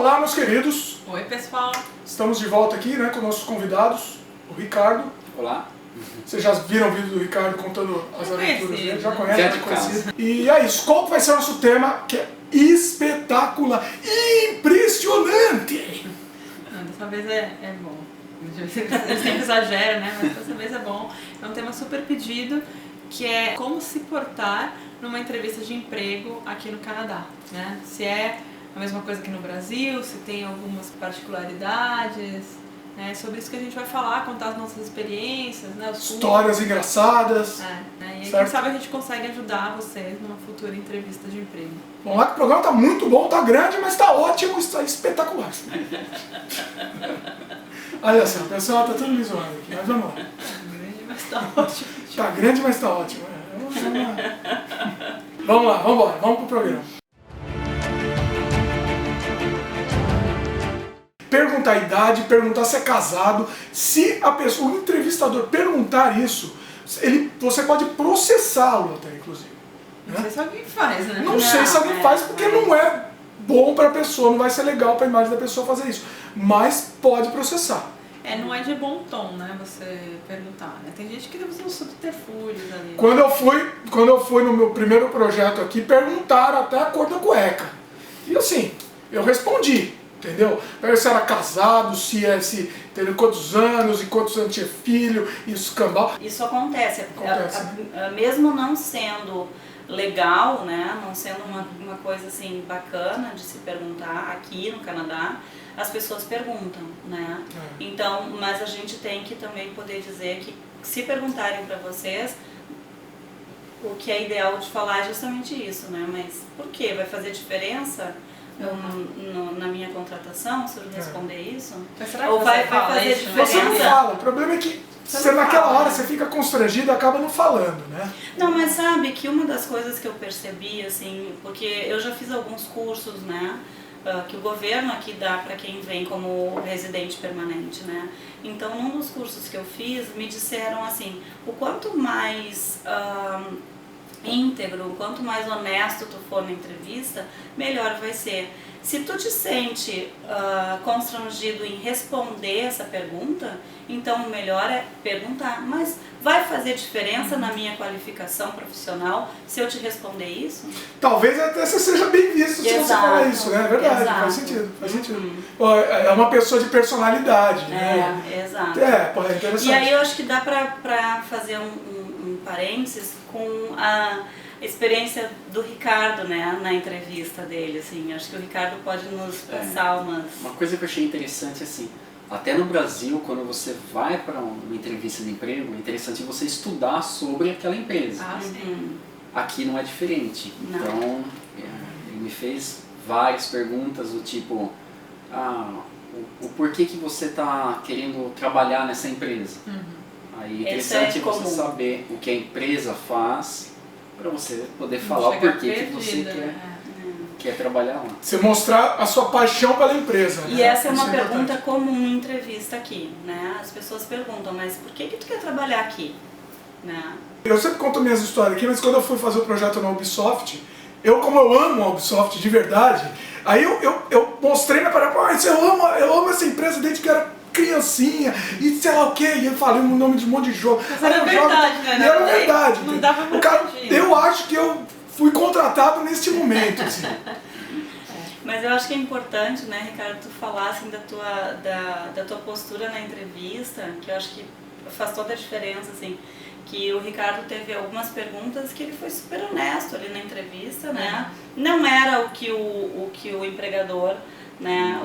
Olá, meus queridos. Oi, pessoal. Estamos de volta aqui, né, com nossos convidados, o Ricardo. Olá. Vocês já viram o vídeo do Ricardo contando as aventuras dele? Já conhecem, já conhecido. E é isso. Qual vai ser o nosso tema? Que é espetacular, impressionante. Não, dessa vez é bom. Eles sempre exageram, né? Mas dessa vez é bom. É um tema super pedido, que é como se portar numa entrevista de emprego aqui no Canadá, né? Se é a mesma coisa que no Brasil, se tem algumas particularidades, né? Sobre isso que a gente vai falar, contar as nossas experiências, né? Histórias engraçadas. Né? E aí, certo? quem sabe a gente consegue ajudar vocês numa futura entrevista de emprego. Bom, lá que o programa tá muito bom, tá grande, mas tá ótimo, está espetacular. Olha só, o pessoal tá tudo me zoando aqui, mas vamos lá. Tá grande, mas tá ótimo. Tá grande, mas tá ótimo. Vamos lá, vamos embora, vamos pro programa. Perguntar a idade, perguntar se é casado. Se a pessoa, o entrevistador perguntar isso, você pode processá-lo até, inclusive. Não sei se alguém faz, né? Não sei se alguém faz, porque não é bom para a pessoa, não vai ser legal para a imagem da pessoa fazer isso. Mas pode processar. Não é de bom tom, né, você perguntar, né? Tem gente que usa uns subterfúgios ali. Quando eu fui no meu primeiro projeto aqui, perguntaram até a cor da cueca. E assim, eu respondi, entendeu? Se era casado, entendeu? Quantos anos tinha filho, isso cambal. Isso acontece. Mesmo não sendo legal, né, não sendo uma coisa assim bacana de se perguntar aqui no Canadá, as pessoas perguntam, né? Então, mas a gente tem que também poder dizer que se perguntarem para vocês, o que é ideal de falar é justamente isso, né? Mas por quê? Vai fazer diferença na minha contratação se eu responder isso? Mas será que ou vai fazer isso, diferença? Você não fala, o problema é que naquela hora você fica constrangido e acaba não falando, né? Não, mas sabe que uma das coisas que eu percebi, assim, porque eu já fiz alguns cursos, né, que o governo aqui dá para quem vem como residente permanente, né? Então, num dos cursos que eu fiz, me disseram assim, o quanto mais íntegro, quanto mais honesto tu for na entrevista, melhor vai ser. Se tu te sente constrangido em responder essa pergunta, então o melhor é perguntar, mas vai fazer diferença na minha qualificação profissional se eu te responder isso? Talvez até você seja bem visto se você falar isso, né? É verdade, faz sentido, faz sentido. É uma pessoa de personalidade, né? Exato. É interessante. E aí eu acho que dá pra fazer um parênteses com a experiência do Ricardo, né, na entrevista dele, assim, acho que o Ricardo pode nos passar uma coisa que eu achei interessante, assim, até no Brasil, quando você vai para uma entrevista de emprego, é interessante você estudar sobre aquela empresa. Aqui não é diferente. Não. Então, ele me fez várias perguntas do tipo, o porquê que você está querendo trabalhar nessa empresa? Aí é interessante você saber o que a empresa faz, para você poder falar o porquê que você quer trabalhar lá. Você mostrar a sua paixão pela empresa. E essa é uma pergunta comum em entrevista aqui, né? As pessoas perguntam, mas por que tu quer trabalhar aqui? Né? Eu sempre conto minhas histórias aqui, mas quando eu fui fazer o projeto na Ubisoft, como eu amo a Ubisoft de verdade, aí eu mostrei minha parada, eu amo essa empresa desde que era criancinha, e sei lá o que, e eu falei o nome de um monte de jogo. Mas era verdade, né? E era verdade. Não dava pra eu acho que eu fui contratado neste momento, assim. Mas eu acho que é importante, né, Ricardo, tu falar assim, da tua postura na entrevista, que eu acho que faz toda a diferença, assim, que o Ricardo teve algumas perguntas que ele foi super honesto ali na entrevista, né? Não era o que o empregador, né,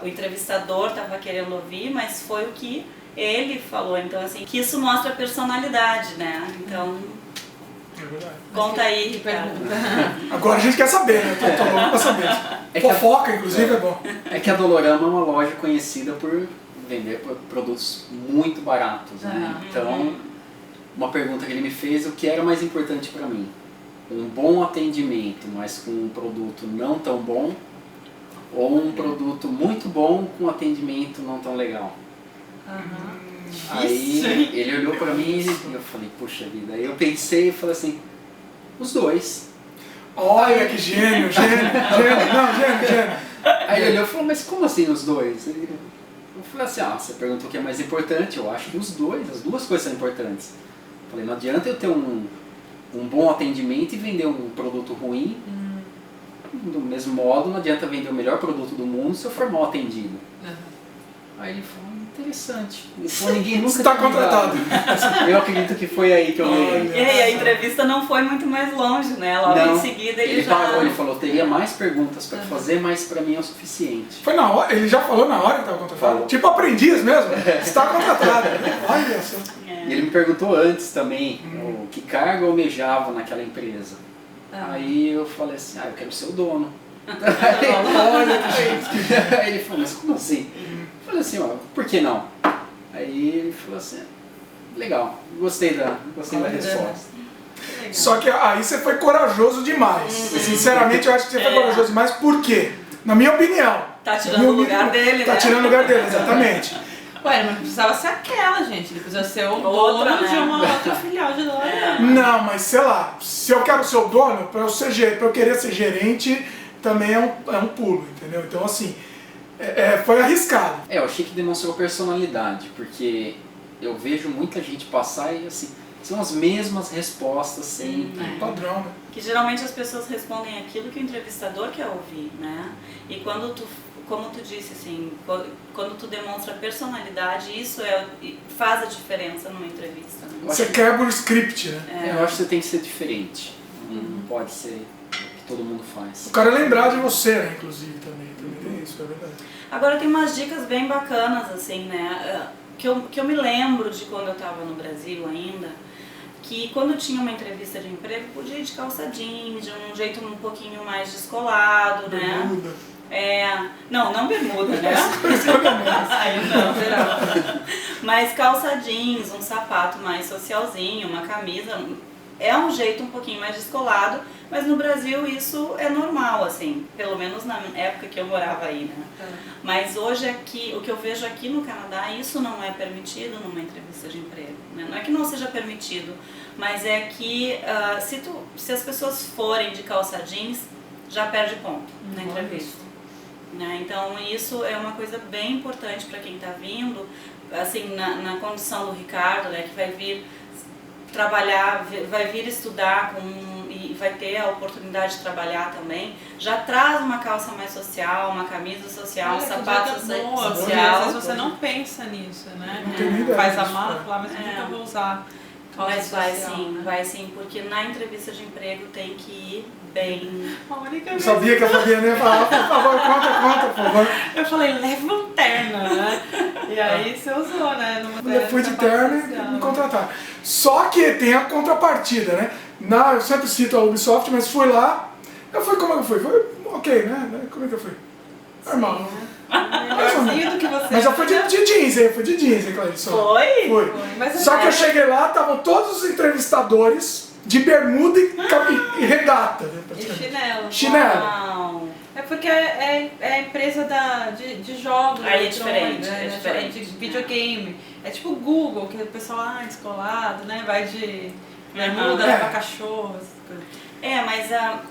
o entrevistador estava querendo ouvir, mas foi o que ele falou. Então, assim, que isso mostra personalidade, né? Então, conta aí, Ricardo. Agora a gente quer saber, né? Tô louco pra saber. Fofoca, inclusive, é bom. É que a Dolorama é uma loja conhecida por vender produtos muito baratos, né? Então, uma pergunta que ele me fez, o que era mais importante para mim? Um bom atendimento, mas com um produto não tão bom, ou um produto muito bom com atendimento não tão legal? Aí ele olhou pra mim e eu falei, puxa vida. Aí eu pensei e falei assim, os dois. Olha que gênio. Aí ele olhou e falou, mas como assim os dois? Eu falei assim, você perguntou o que é mais importante, eu acho que os dois, as duas coisas são importantes. Eu falei, não adianta eu ter um bom atendimento e vender um produto ruim. Do mesmo modo, não adianta vender o melhor produto do mundo se eu for mal atendido. Aí ele falou, interessante. Ele falou, ninguém nunca Você está contratado. Eu acredito que foi aí que eu E aí, a entrevista não foi muito mais longe, né? Logo não, em seguida ele já... parou, ele falou, teria mais perguntas para fazer, mas para mim é o suficiente. Foi na hora? Ele já falou na hora que estava contratado? Falou. Tipo aprendiz mesmo? Está contratado. Olha só. E ele me perguntou antes também o que cargo eu almejava naquela empresa. Aí eu falei assim, eu quero ser o dono. Olha que gente. Aí ele falou, mas como assim? Eu falei assim, por que não? Aí ele falou assim, legal, gostei da resposta. Só que aí você foi corajoso demais. Sinceramente, eu acho que você foi corajoso demais. Por quê? Na minha opinião. Tá tirando o lugar dele, Tá né? tirando o lugar dele, exatamente. Ué, mas não precisava ser aquela, gente. Ele precisava ser o Outra, dono né? de uma outra filial de L'Oréal. Não, mas sei lá, se eu quero ser o dono, pra eu querer ser gerente, também é um pulo, entendeu? Então, assim, foi arriscado. Eu achei que demonstrou personalidade, porque eu vejo muita gente passar e assim, são as mesmas respostas sempre. Padrão, né? Que geralmente as pessoas respondem aquilo que o entrevistador quer ouvir, né? E quando como tu disse, assim, quando tu demonstra personalidade, isso faz a diferença numa entrevista, né? Você quebra o script, né? Eu acho que você tem que ser diferente. Não pode ser o que todo mundo faz. O cara é lembrar de você, né, inclusive, também tem isso, é verdade. Agora tem umas dicas bem bacanas, assim, né? Que eu me lembro de quando eu estava no Brasil ainda, que quando tinha uma entrevista de emprego, podia ir de calça jeans, de um jeito um pouquinho mais descolado, né? Bermuda. Não bermuda, né? Aí não, geral. Mas calça jeans, um sapato mais socialzinho, uma camisa, é um jeito um pouquinho mais descolado, mas no Brasil isso é normal, assim, pelo menos na época que eu morava aí, né? Mas hoje aqui, o que eu vejo aqui no Canadá, isso não é permitido numa entrevista de emprego, né? Não é que não seja permitido, mas é que se as pessoas forem de calça jeans, já perde ponto na entrevista. Né? Então isso é uma coisa bem importante para quem está vindo, assim, na condição do Ricardo, né, que vai vir trabalhar, vai vir estudar e vai ter a oportunidade de trabalhar também, já traz uma calça mais social, uma camisa social, um sapato social. Às vezes você não pensa nisso, né? Não tem nem ideia Faz a disso, mala, mas eu nunca vou usar calça Mas vai social, sim, né? vai sim, porque na entrevista de emprego tem que ir bem. Eu sabia que a Fabiana ia falar, por favor, conta, por favor. Eu falei, leva um terno, né? E aí você usou, né? Eu fui de terno e me contrataram. Só que tem a contrapartida, né? Eu sempre cito a Ubisoft, mas fui lá, como eu fui? Foi ok, né? Como é que eu fui? Normal. Melhorzinho do que você. Mas eu fui de jeans, hein? Fui de jeans, hein, Clarice? Foi? Mas Só que eu cheguei lá, estavam todos os entrevistadores de bermuda e regata. Né, E chinelo. Chinelo. Não. É porque é a empresa de jogos. Aí é eletrônicos, diferente, né? é diferente. De videogame. É tipo o Google, que o pessoal, descolado, né? Vai de bermuda, leva cachorro, essas coisas.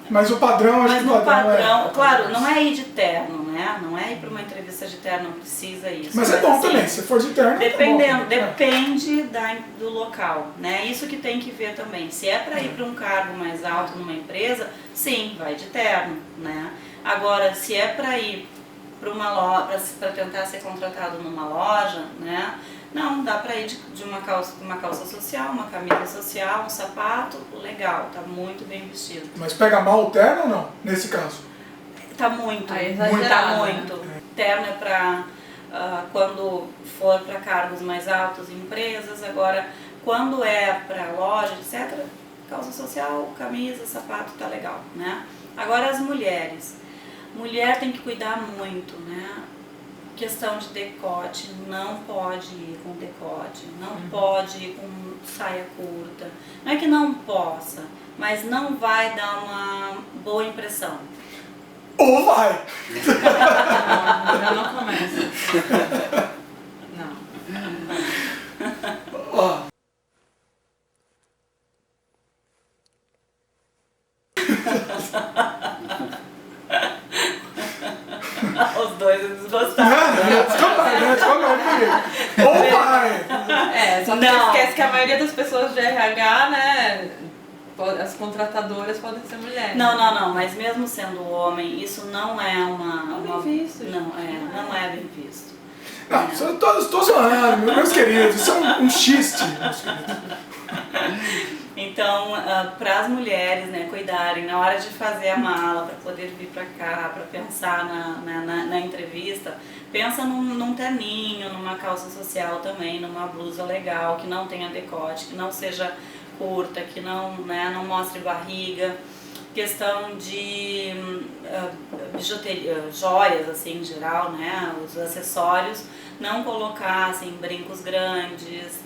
Mas o padrão, acho Mas que no o padrão padrão, claro, não é ir de terno, né? Não é ir para uma entrevista de terno, não precisa isso. Mas é bom assim, também, se for de terno, dependendo, tá bom. depende do local, né? Isso que tem que ver também. Se é para ir para um cargo mais alto numa empresa, sim, vai de terno, né? Agora, se é para ir para uma loja, para tentar ser contratado numa loja, né? Não, dá para ir de uma calça social, uma camisa social, um sapato, legal, tá muito bem vestido. Mas pega mal o terno ou não, nesse caso? Tá muito, Tá tá exagerado, muito. Terno é para quando for para cargos mais altos em empresas, agora quando é para loja, etc., calça social, camisa, sapato, tá legal, né? Agora as mulheres. Mulher tem que cuidar muito, né? Questão de decote, não pode ir com decote, não pode ir com saia curta. Não é que não possa, mas não vai dar uma boa impressão. Ou vai! Não, já não começa. Não. Ó. dois desgostaram. Ou pai. Só que não esquece que a maioria das pessoas de RH, né, as contratadoras podem ser mulheres. Não, mas mesmo sendo homem, isso não é Não é bem visto. Não é bem visto. Não, estou zoando, meus queridos, isso é um xiste, meus queridos. Então, para as mulheres, né, cuidarem na hora de fazer a mala, para poder vir para cá, para pensar na entrevista, pensa num terninho, numa calça social também, numa blusa legal, que não tenha decote, que não seja curta, que não mostre barriga. Questão de bijuteria, joias assim em geral, né, os acessórios, não colocar assim brincos grandes,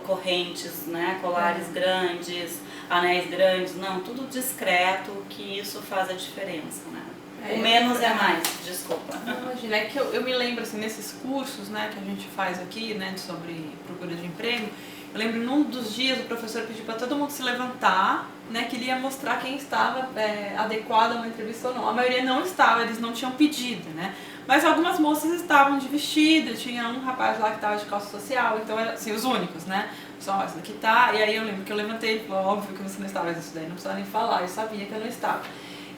correntes, né, colares grandes, anéis grandes, não, tudo discreto, que isso faz a diferença, né. O menos é mais, desculpa. Imagina, é que eu me lembro assim, nesses cursos, né, que a gente faz aqui, né, sobre procura de emprego, eu lembro num dos dias o professor pediu para todo mundo se levantar, né, que ele ia mostrar quem estava adequado a uma entrevista ou não. A maioria não estava, eles não tinham pedido, né. Mas algumas moças estavam de vestido, tinha um rapaz lá que estava de calça social, então eram assim, os únicos, né. Só esse daqui tá, e aí eu lembro que eu levantei e falou, óbvio que você não estava, mas isso daí não precisa nem falar, eu sabia que eu não estava.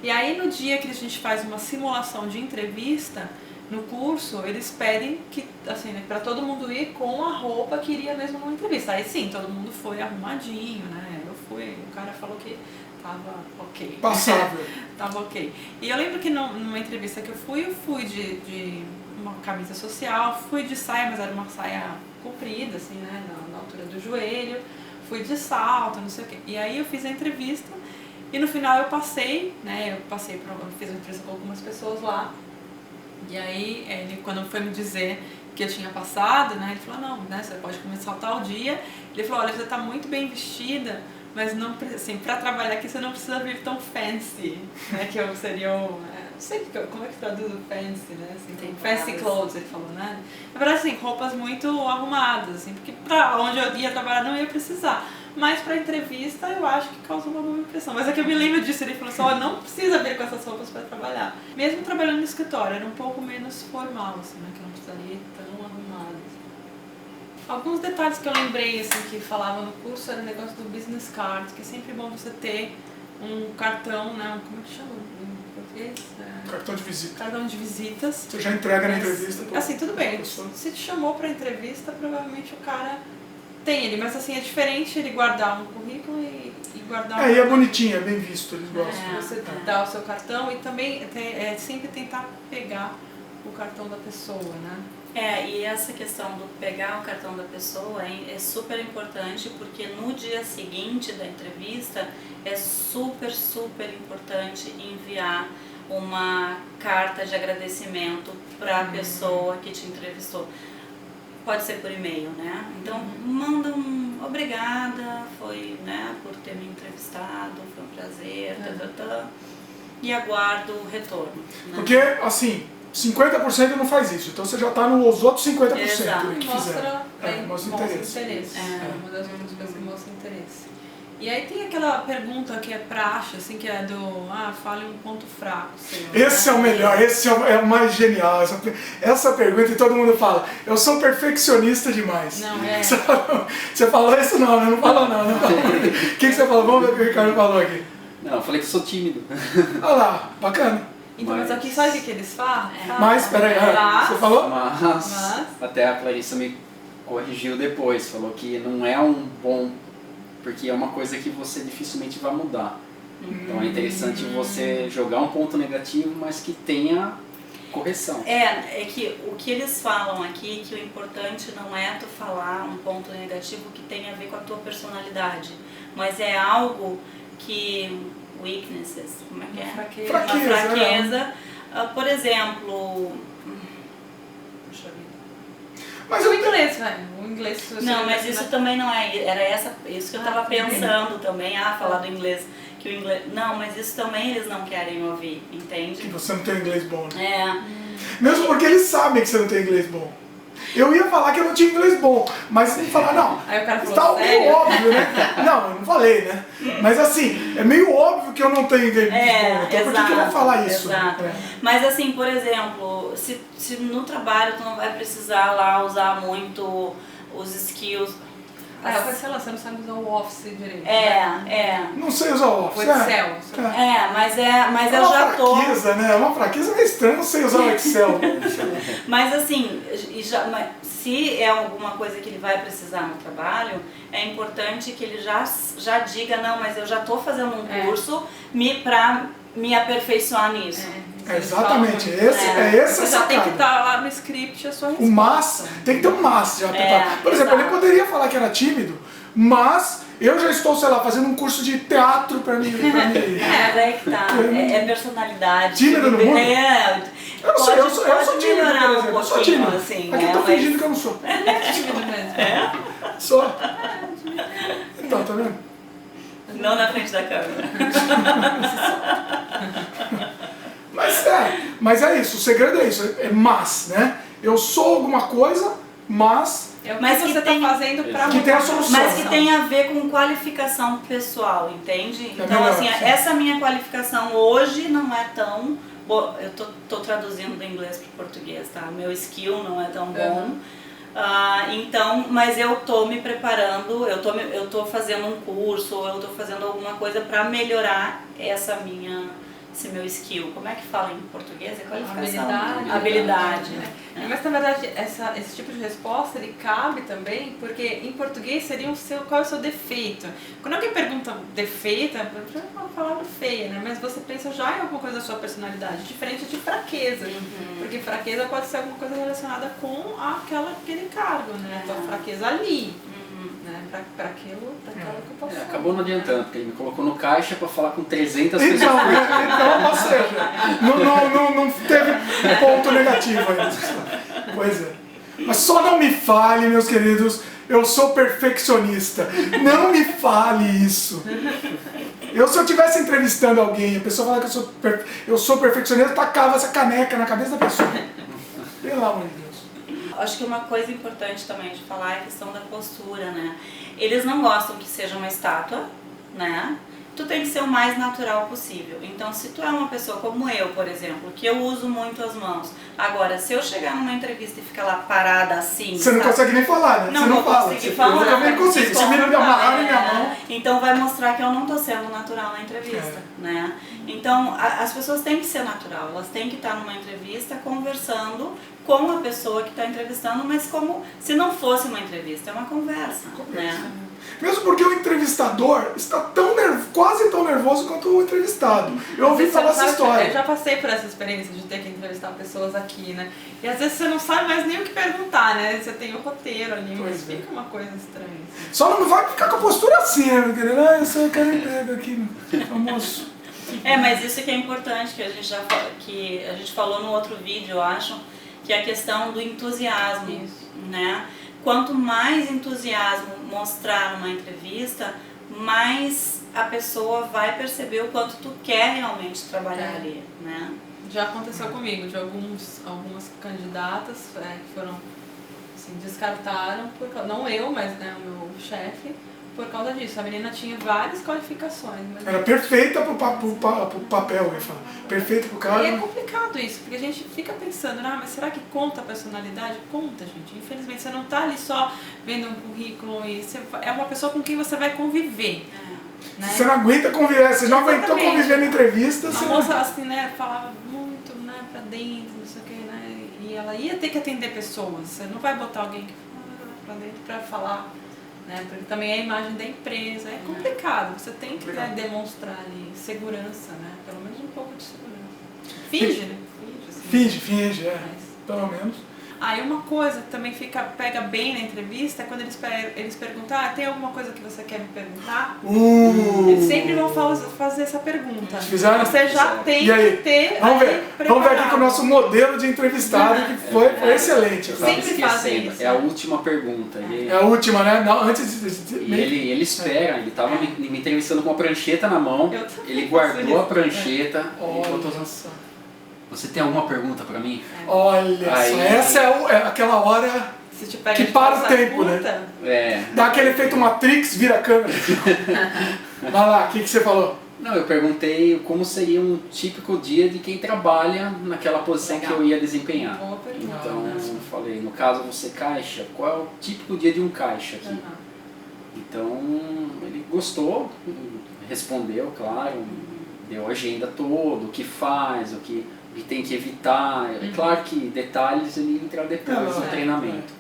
E aí no dia que a gente faz uma simulação de entrevista, no curso, eles pedem que, assim, né, pra todo mundo ir com a roupa que iria mesmo numa entrevista. Aí sim, todo mundo foi arrumadinho, né? Eu fui, o cara falou que tava ok. Passável. Tava ok. E eu lembro que numa entrevista que eu fui de uma camisa social, fui de saia, mas era uma saia comprida, assim, né? Na altura do joelho. Fui de salto, não sei o quê. E aí eu fiz a entrevista e no final eu passei, né? Eu fiz uma entrevista com algumas pessoas lá. E aí, ele, quando foi me dizer que eu tinha passado, né, ele falou, não, né, você pode começar tal dia. Ele falou, olha, você está muito bem vestida, mas não, assim, para trabalhar aqui você não precisa vir tão fancy, né, que eu seria não sei como é que traduz o fancy, né, assim, fancy clothes, ele falou, né. Na verdade, assim, roupas muito arrumadas, assim, porque para onde eu ia trabalhar não ia precisar. Mas pra entrevista eu acho que causou uma boa impressão. Mas é que eu me lembro disso, ele falou assim, ó, não precisa vir com essas roupas pra trabalhar. Mesmo trabalhando no escritório, era um pouco menos formal, assim, né, que eu não precisaria ir tão arrumada. Alguns detalhes que eu lembrei, assim, que falava no curso, era o negócio do business card, que é sempre bom você ter um cartão, né, como é que chama em português? Cartão de visita. Cartão de visitas. Você já entrega na entrevista. Assim, tudo bem, se te chamou pra entrevista, provavelmente o cara tem ele, mas assim, é diferente ele guardar um currículo e guardar e é bonitinho, é bem visto, eles gostam. Você dá o seu cartão e também sempre tentar pegar o cartão da pessoa, né? E essa questão do pegar o cartão da pessoa é super importante, porque no dia seguinte da entrevista é super, super importante enviar uma carta de agradecimento para a pessoa que te entrevistou. Pode ser por e-mail, né? Então, manda um obrigada, foi, né, por ter me entrevistado, foi um prazer, e aguardo o retorno. Né? Porque, assim, 50% não faz isso, então você já está nos outros 50% Exato. que fizeram. Mostra interesse. Uma das outras coisas que mostra interesse. E aí tem aquela pergunta que é praxe, assim, que é fale um ponto fraco seu. Esse é o melhor, esse é o mais genial. Essa pergunta, e todo mundo fala, eu sou perfeccionista demais. Não, Você falou isso não, né? Não falou não. O que você falou? Vamos ver o que o Ricardo falou aqui. Não, eu falei que eu sou tímido. Olha lá, bacana. Então, mas aqui sabe o que eles falam? Mas, peraí, você falou? Mas até a Clarissa me corrigiu depois, falou que não é um bom... porque é uma coisa que você dificilmente vai mudar. Então é interessante você jogar um ponto negativo, mas que tenha correção. É que o que eles falam aqui, que o importante não é tu falar um ponto negativo que tenha a ver com a tua personalidade, mas é algo que... weaknesses, como é que é? Fraqueza. Uma fraqueza. Por exemplo... Puxa vida. Mas o inglês, velho. O inglês... Não, mas isso também não é... Era isso que eu tava pensando também. Falar do inglês. Que o inglês... Não, mas isso também eles não querem ouvir, entende? Que você não tem inglês bom, né? Mesmo porque eles sabem que você não tem inglês bom. Eu ia falar que eu não tinha inglês bom, mas falar, não, aí o cara falou, tá meio óbvio, né? Não, eu não falei, né? Mas assim, é meio óbvio que eu não tenho game bom, então por que eu vou falar isso? Exato. Mas assim, por exemplo, se no trabalho tu não vai precisar lá usar muito os skills. Sei lá, você não sabe usar o Office direito. Não sei usar o Office. O Excel. Mas eu já tô... fraqueza, né? É uma fraqueza meio estranha, não sei usar o Excel. Mas assim, se é alguma coisa que ele vai precisar no trabalho, é importante que ele já diga, não, mas eu já estou fazendo um curso pra me aperfeiçoar nisso. Exatamente, essa você já tem que estar lá no script a sua resposta. O mas, tem que ter um mas já preparado. Por exemplo, ele poderia falar que era tímido, mas eu já estou, sei lá, fazendo um curso de teatro pra mim. Mas aí que tá, é personalidade. Tímido no mundo? Eu não sei, eu sou tímido, por exemplo. Eu sou tímido. Assim, aqui eu tô fingindo que eu não sou. É tímido mesmo. Sou. Então, tá vendo? Não na frente da câmera. Mas é isso, o segredo é isso, é mas, né? Eu sou alguma coisa, mas que você está fazendo para que tem a solução. Mas que tem a ver com qualificação pessoal, entende? Então, melhor, assim, essa minha qualificação hoje não é tão... Bom, eu tô traduzindo do inglês para o português, tá? Meu skill não é tão bom. Então, mas eu tô me preparando, eu tô fazendo um curso, eu tô fazendo alguma coisa para melhorar esse meu skill. Como é que fala em português? É qualificação. Habilidade. Mas na verdade esse tipo de resposta ele cabe também, porque em português seria qual é o seu defeito. Quando alguém pergunta defeito, é uma palavra feia, né? Mas você pensa já em alguma coisa da sua personalidade, diferente de fraqueza. Porque fraqueza pode ser alguma coisa relacionada com aquele cargo, né? A tua fraqueza ali. Né? Pra aquilo que eu posso falar. Acabou não adiantando, porque ele me colocou no caixa pra falar com 300 pessoas. Então, ou seja, não teve ponto negativo aí. Pois é. Mas só não me fale, meus queridos, eu sou perfeccionista. Não me fale isso. Se eu estivesse entrevistando alguém, a pessoa falar que eu sou perfeccionista, eu tacava essa caneca na cabeça da pessoa. Pelo amor de Deus. Acho que uma coisa importante também de falar é a questão da postura, né? Eles não gostam que seja uma estátua, né? Tu tem que ser o mais natural possível. Então, se tu é uma pessoa como eu, por exemplo, que eu uso muito as mãos, agora, se eu chegar numa entrevista e ficar lá parada assim... Você não consegue nem falar, né? Não, você não fala. Conseguir falar. Eu também consigo. Se me amarrar na minha mão... Então, vai mostrar que eu não estou sendo natural na entrevista, né? Então, as pessoas têm que ser natural. Elas têm que estar numa entrevista conversando com a pessoa que está entrevistando, mas como se não fosse uma entrevista, é uma conversa, né? Mesmo porque o entrevistador está quase tão nervoso quanto o entrevistado. Eu ouvi falar essa história. Eu já passei por essa experiência de ter que entrevistar pessoas aqui, né? E às vezes você não sabe mais nem o que perguntar, né? Você tem o roteiro ali, mas fica uma coisa estranha. Assim. Só não vai ficar com a postura assim, né, meu querido? Eu só quero emprego aqui, almoço. Mas isso que é importante, que a gente falou no outro vídeo, eu acho, que é a questão do entusiasmo, né? Quanto mais entusiasmo mostrar numa entrevista, mais a pessoa vai perceber o quanto tu quer realmente trabalhar ali, né? Já aconteceu comigo, de algumas candidatas que foram, assim, descartaram, não eu, mas né, o meu chefe, por causa disso. A menina tinha várias qualificações. Mas era perfeita pro papel, eu ia falar. Perfeita pro cara. E é complicado isso, porque a gente fica pensando, mas será que conta a personalidade? Conta, gente. Infelizmente, você não tá ali só vendo um currículo e é uma pessoa com quem você vai conviver. Né? Você não aguenta conviver, você não aguentou conviver na entrevista. A moça, assim, né, falava muito, né, pra dentro, não sei o que, né, e ela ia ter que atender pessoas. Você não vai botar alguém que fala pra dentro pra falar, né, porque também é a imagem da empresa. É complicado, você tem que demonstrar ali segurança, né, pelo menos um pouco de segurança. Finge, né? Finge, pelo menos. Aí uma coisa que também pega bem na entrevista é quando eles perguntam, tem alguma coisa que você quer me perguntar? Eles sempre vão fazer essa pergunta. Fizeram? Você já tem que ter. Vamos ver aqui com o nosso modelo de entrevistado, que foi excelente. Sempre fazem isso. É a última pergunta. É a última, né? Não, antes de... E ele espera, ele estava me entrevistando com uma prancheta na mão, ele guardou a prancheta e botou... Você tem alguma pergunta pra mim? Olha só, essa é aquela hora que para o tempo, né? Dá aquele efeito Matrix, vira a câmera. Vai lá, o que você falou? Não, eu perguntei como seria um típico dia de quem trabalha naquela posição que eu ia desempenhar. Boa pergunta. Então, eu falei, no caso você caixa, qual é o típico dia de um caixa aqui? Então, ele gostou, respondeu, claro, deu a agenda toda, o que faz, o que tem que evitar. É claro que detalhes ele entra depois no treinamento,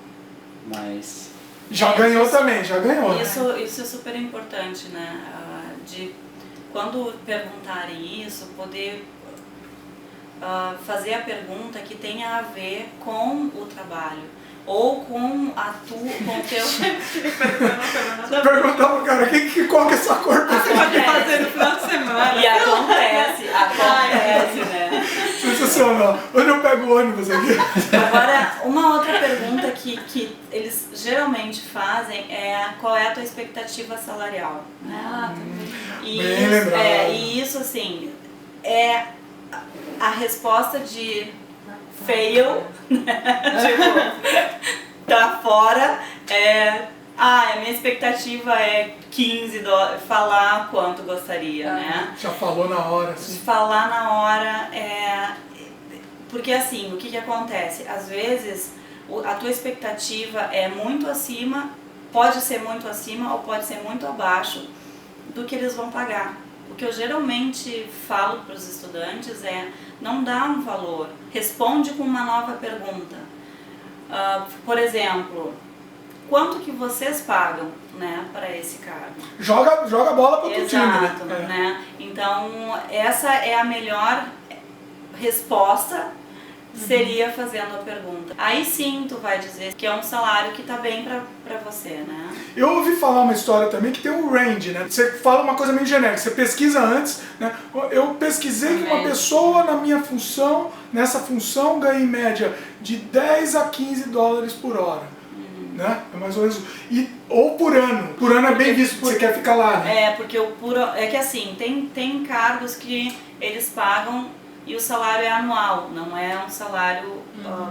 mas... Já ganhou também, já ganhou. Isso é super importante, né? De quando perguntarem isso, poder fazer a pergunta que tenha a ver com o trabalho ou com o teu... Perguntar pro cara, qual que é a sua cor? Você pode fazer no final de semana. E acontece, né? Sensacional. Onde eu pego o ônibus aqui? Agora, uma outra pergunta que eles geralmente fazem é qual é a tua expectativa salarial? Também. Bem lembrado. E isso, assim, é a resposta de fail, né? Tipo, tá fora, a minha expectativa é $15, falar quanto gostaria, né? Já falou na hora, assim. Falar na hora porque assim, o que acontece? Às vezes a tua expectativa é muito acima, pode ser muito acima ou pode ser muito abaixo do que eles vão pagar. O que eu geralmente falo para os estudantes é: não dá um valor, responde com uma nova pergunta. Por exemplo, quanto que vocês pagam, né, para esse cargo? Joga a bola para o time, Exato, né? né? Então, essa é a melhor resposta, seria fazendo a pergunta. Aí sim tu vai dizer que é um salário que tá bem pra você, né? Eu ouvi falar uma história também que tem um range, né? Você fala uma coisa meio genérica, você pesquisa antes, né? Eu pesquisei que uma pessoa na minha função, nessa função, ganha em média de $10 a $15 por hora. Né? É mais ou menos. Ou por ano. Por ano é bem visto, porque você quer ficar lá, né? Porque é que assim, tem cargos que eles pagam e o salário é anual, não é um salário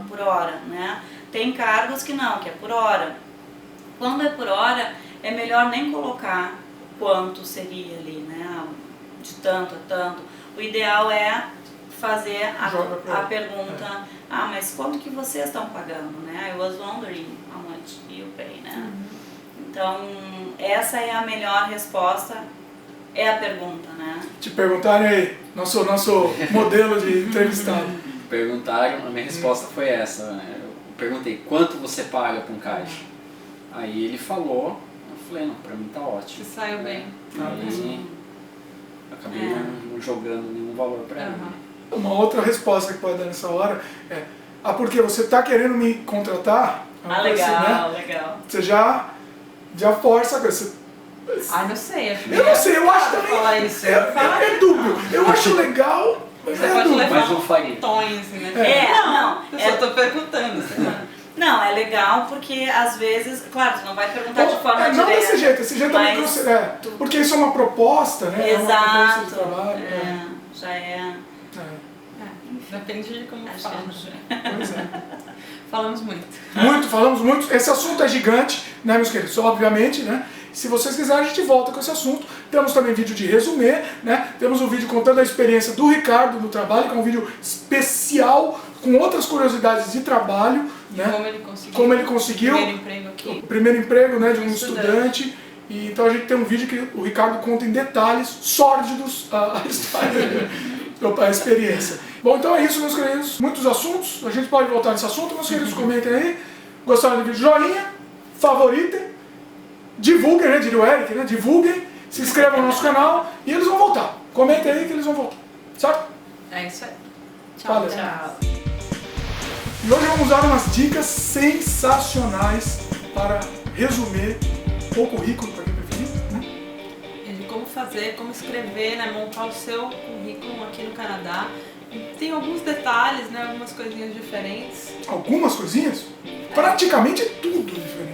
por hora, né? Tem cargos que não, que é por hora. Quando é por hora, é melhor nem colocar quanto seria ali, né? De tanto a tanto. O ideal é fazer a pergunta, mas quanto que vocês estão pagando, né? I was wondering how much you pay, né? Então, essa é a melhor resposta, é a pergunta, né? Te perguntarem aí, nosso modelo de entrevistado. Perguntaram, a minha resposta foi essa, né? Eu perguntei, quanto você paga para um caixa? Aí ele falou, eu falei, não, pra mim tá ótimo. Você saiu bem. Aí acabei não jogando nenhum valor pra ele. Uma outra resposta que pode dar nessa hora é: porque você está querendo me contratar? Legal, né? legal. Você já força a coisa. Não sei. Eu não sei, eu acho também. Falar isso. É dúbio. Eu acho legal, mas Você é pode dúbio. levar Mas não faria. tons, né? Não. Eu só tô perguntando. Não, é legal porque às vezes, claro, tu não vai perguntar de forma direta. Não desse jeito, esse jeito também mas porque isso é uma proposta, né? Exato. É uma proposta de trabalho. Já é. Depende de como fala. Pois é. Falamos muito. Falamos muito. Esse assunto é gigante, né, meus queridos? Obviamente, né? Se vocês quiserem, a gente volta com esse assunto. Temos também vídeo de resumê, né? Temos um vídeo contando a experiência do Ricardo no trabalho, que é um vídeo especial com outras curiosidades de trabalho, né? Como ele conseguiu. O primeiro emprego aqui. O primeiro emprego, né, de um estudante. E então a gente tem um vídeo que o Ricardo conta em detalhes sórdidos a história, a experiência. Bom, então é isso, meus queridos. Muitos assuntos. A gente pode voltar nesse assunto, meus queridos. Comentem aí. Gostaram do vídeo? Joinha, favoritem, divulguem, né? Diria o Eric, né? Divulguem, se inscrevam no nosso canal e eles vão voltar. Comentem aí que eles vão voltar. Certo? É isso aí. Valeu. Tchau. E hoje vamos dar umas dicas sensacionais para resumir o currículo, para quem preferir, né? De como fazer, como escrever, né? Montar o seu currículo aqui no Canadá. Tem alguns detalhes, né? Algumas coisinhas diferentes. Algumas coisinhas? Praticamente tudo diferente.